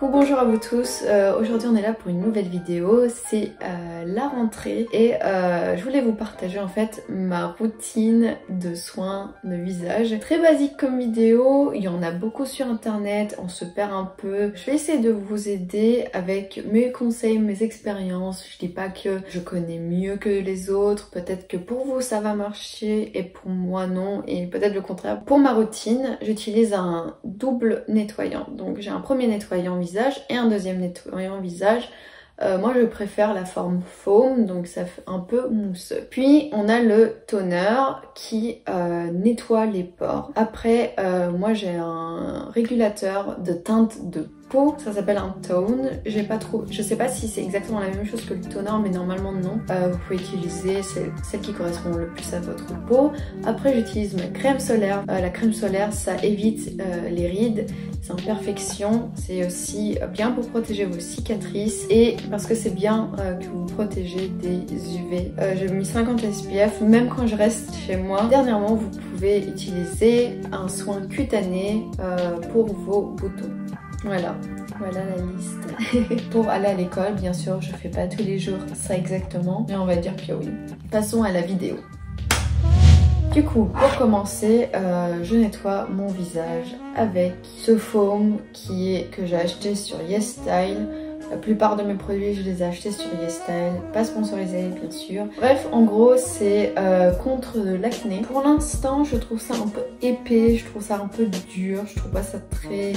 Coucou, bonjour à vous tous. Aujourd'hui on est là pour une nouvelle vidéo, c'est la rentrée et je voulais vous partager en fait ma routine de soins de visage. Très basique comme vidéo, il y en a beaucoup sur internet, on se perd un peu. Je vais essayer de vous aider avec mes conseils, mes expériences. Je dis pas que je connais mieux que les autres, peut-être que pour vous ça va marcher et pour moi non, et peut-être le contraire. Pour ma routine, j'utilise un double nettoyant. Donc j'ai un premier nettoyant visage et un deuxième nettoyant visage. Moi je préfère la forme foam, donc ça fait un peu mousseux. Puis on a le toner qui nettoie les pores. Après moi j'ai un régulateur de teinte de peau, ça s'appelle un tone. Je sais pas si c'est exactement la même chose que le toner, mais normalement non. Vous pouvez utiliser celle qui correspond le plus à votre peau. Après j'utilise ma crème solaire. La crème solaire ça évite les rides, c'est imperfections, c'est aussi bien pour protéger vos cicatrices et parce que c'est bien que vous protégez des UV. J'ai mis 50 SPF même quand je reste chez moi. Dernièrement vous pouvez utiliser un soin cutané pour vos boutons. Voilà la liste. Pour aller à l'école, bien sûr, je fais pas tous les jours ça exactement, mais on va dire que oui. Passons à la vidéo. Du coup, pour commencer, je nettoie mon visage avec ce foam que j'ai acheté sur YesStyle. La plupart de mes produits, je les ai achetés sur YesStyle, pas sponsorisé bien sûr. Bref, en gros, c'est contre l'acné. Pour l'instant, je trouve ça un peu épais, je trouve ça un peu dur, je trouve pas ça très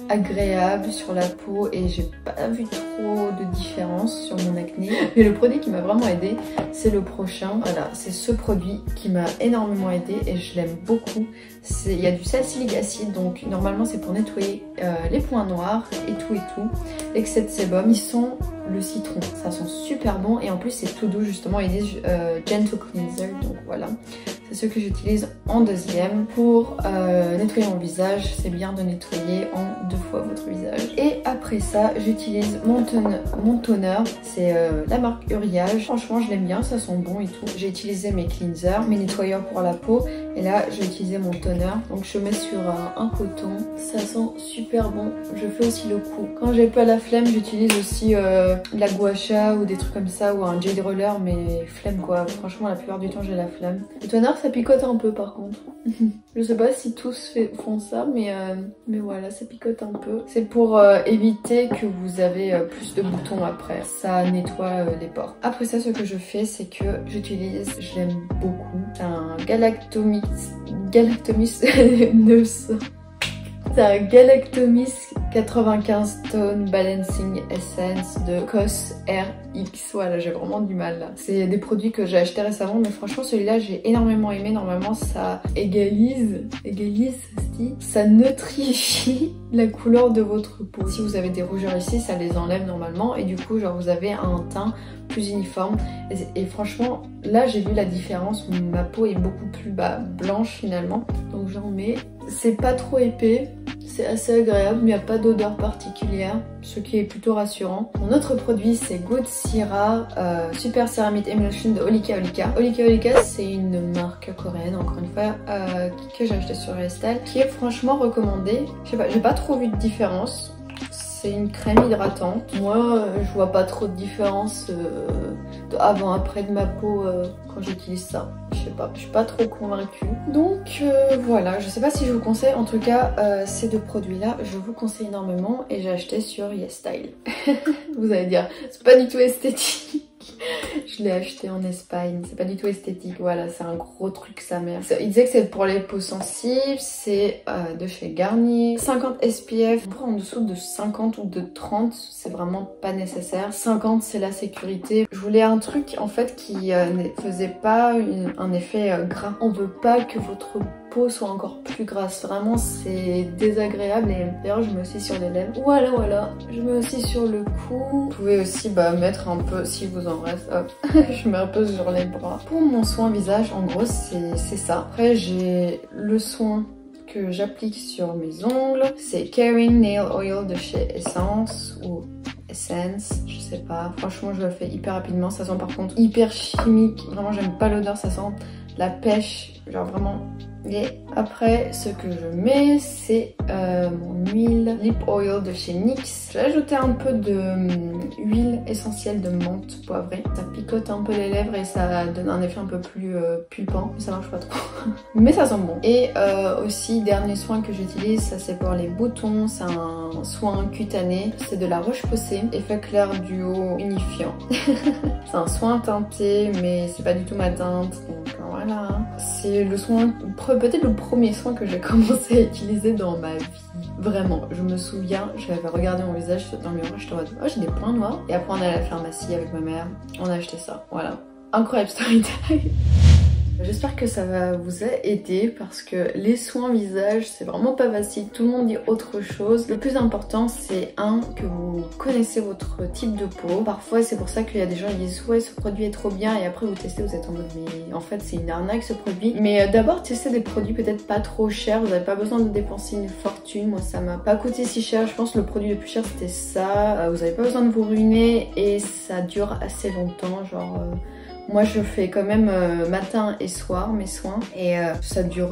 agréable sur la peau et j'ai pas vu trop de différence sur mon acné. Mais le produit qui m'a vraiment aidé, c'est le prochain. Voilà, c'est ce produit qui m'a énormément aidé et je l'aime beaucoup. Il y a du salicylique acide, donc normalement c'est pour nettoyer les points noirs et tout. L'excès de sébum, ils sont le citron, ça sent super bon et en plus c'est tout doux justement, ils disent gentle cleanser, donc voilà. C'est ce que j'utilise en deuxième. Pour nettoyer mon visage, c'est bien de nettoyer en 2 fois votre visage. Et après ça, j'utilise mon toner, c'est la marque Uriage. Franchement, je l'aime bien, ça sent bon et tout. J'ai utilisé mes cleansers, mes nettoyeurs pour la peau. Et là, j'ai utilisé mon toner. Donc je mets sur un coton. Ça sent super bon. Je fais aussi le cou. Quand j'ai pas la flemme, j'utilise aussi la gua sha ou des trucs comme ça ou un jade roller, mais flemme quoi. Franchement, la plupart du temps, j'ai la flemme. Le toner, ça picote un peu par contre. Je sais pas si tous font ça, mais voilà, ça picote un peu. C'est pour éviter que vous avez plus de boutons après. Ça nettoie les pores. Après ça, ce que je fais, c'est que j'utilise, je l'aime beaucoup, c'est un Galactomis 900. C'est un Galactomis 95 Tone Balancing Essence de COS RX. Voilà, j'ai vraiment du mal là. C'est des produits que j'ai achetés récemment, mais franchement celui-là j'ai énormément aimé. Normalement ça égalise, ça neutrifie la couleur de votre peau. Si vous avez des rougeurs ici, ça les enlève normalement et du coup genre vous avez un teint plus uniforme. Et franchement là j'ai vu la différence, ma peau est beaucoup plus blanche finalement. Donc j'en mets. C'est pas trop épais, c'est assez agréable, mais il n'y a pas d'odeur particulière, ce qui est plutôt rassurant. Mon autre produit c'est Good Sira Super Ceramide Emulsion de Olika Olika. Olika Olika c'est une marque coréenne, encore une fois, que j'ai acheté sur YesStyle, qui est franchement recommandée. Je sais pas, j'ai pas trop vu de différence. C'est une crème hydratante. Moi, je vois pas trop de différence avant-après de ma peau quand j'utilise ça. Je sais pas, je suis pas trop convaincue. Donc voilà, je sais pas si je vous conseille. En tout cas, ces 2 produits-là, je vous conseille énormément et j'ai acheté sur YesStyle. Vous allez dire, c'est pas du tout esthétique. Je l'ai acheté en Espagne, c'est pas du tout esthétique, voilà, c'est un gros truc sa mère. Il disait que c'est pour les peaux sensibles, c'est de chez Garnier. 50 SPF, pour en dessous de 50 ou de 30, c'est vraiment pas nécessaire. 50 c'est la sécurité. Je voulais un truc en fait qui ne faisait pas un effet gras. On veut pas que votre peau soit encore plus grasse, vraiment c'est désagréable. Et d'ailleurs je mets aussi sur les lèvres, voilà, je mets aussi sur le cou. Vous pouvez aussi mettre un peu, si vous en reste, hop, je mets un peu sur les bras. Pour mon soin visage, en gros c'est ça. Après j'ai le soin que j'applique sur mes ongles, c'est Caring Nail Oil de chez Essence ou Essence, je sais pas. Franchement je le fais hyper rapidement, ça sent par contre hyper chimique, vraiment j'aime pas l'odeur, ça sent la pêche, genre vraiment Et après, ce que je mets, c'est mon huile Lip Oil de chez NYX. J'ai ajouté un peu de huile essentielle de menthe poivrée. Ça picote un peu les lèvres et ça donne un effet un peu plus pulpant. Ça marche pas trop. Mais ça sent bon. Et aussi, dernier soin que j'utilise, ça c'est pour les boutons. C'est un soin cutané. C'est de la Roche-Posay. Effet clair duo unifiant. C'est un soin teinté, mais c'est pas du tout ma teinte. Donc voilà. C'est le soin, peut-être le premier soin que j'ai commencé à utiliser dans ma vie. Vraiment, je me souviens, j'avais regardé mon visage dans le miroir, j'étais en mode oh j'ai des points noirs. Et après on est à la pharmacie avec ma mère, on a acheté ça, voilà. Incroyable story time. J'espère que ça va vous aider parce que les soins visage c'est vraiment pas facile, tout le monde dit autre chose. Le plus important c'est que vous connaissez votre type de peau. Parfois c'est pour ça qu'il y a des gens qui disent ouais ce produit est trop bien et après vous testez, vous êtes en mode mais en fait c'est une arnaque ce produit. Mais d'abord testez des produits peut-être pas trop chers, vous n'avez pas besoin de dépenser une fortune. Moi ça m'a pas coûté si cher, je pense que le produit le plus cher c'était ça. Vous n'avez pas besoin de vous ruiner et ça dure assez longtemps, genre... Moi je fais quand même matin et soir mes soins et ça dure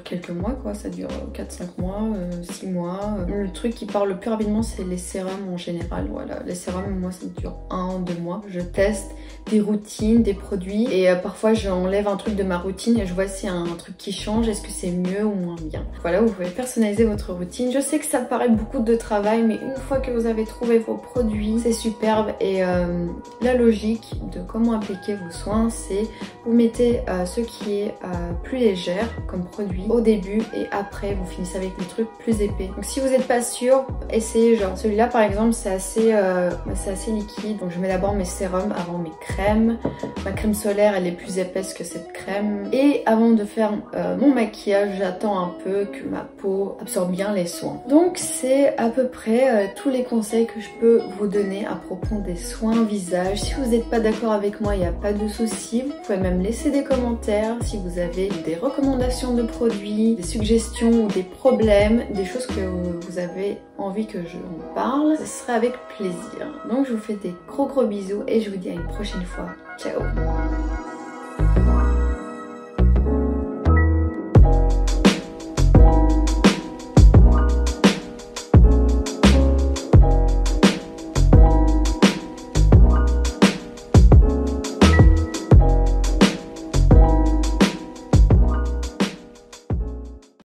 quelques mois quoi, ça dure 4-5 mois, 6 mois. Le truc qui part le plus rapidement c'est les sérums en général, voilà. Les sérums moi ça dure 1-2 mois. Je teste des routines, des produits et parfois j'enlève un truc de ma routine et je vois s'il y a un truc qui change, est-ce que c'est mieux ou moins bien. Voilà, vous pouvez personnaliser votre routine. Je sais que ça paraît beaucoup de travail mais une fois que vous avez trouvé vos produits, c'est superbe et la logique de comment appliquer vos soins, c'est vous mettez ce qui est plus légère comme produit au début et après vous finissez avec des trucs plus épais. Donc si vous n'êtes pas sûr, essayez genre celui-là par exemple c'est assez liquide, donc je mets d'abord mes sérums avant mes crèmes. Ma crème solaire elle est plus épaisse que cette crème et avant de faire mon maquillage j'attends un peu que ma peau absorbe bien les soins. Donc c'est à peu près tous les conseils que je peux vous donner à propos des soins visage. Si vous n'êtes pas d'accord avec moi il n'y a pas de soucis, vous pouvez même laisser des commentaires si vous avez des recommandations de produits, des suggestions ou des problèmes, des choses que vous avez envie que je en parle, ce serait avec plaisir. Donc je vous fais des gros bisous et je vous dis à une prochaine fois. Ciao!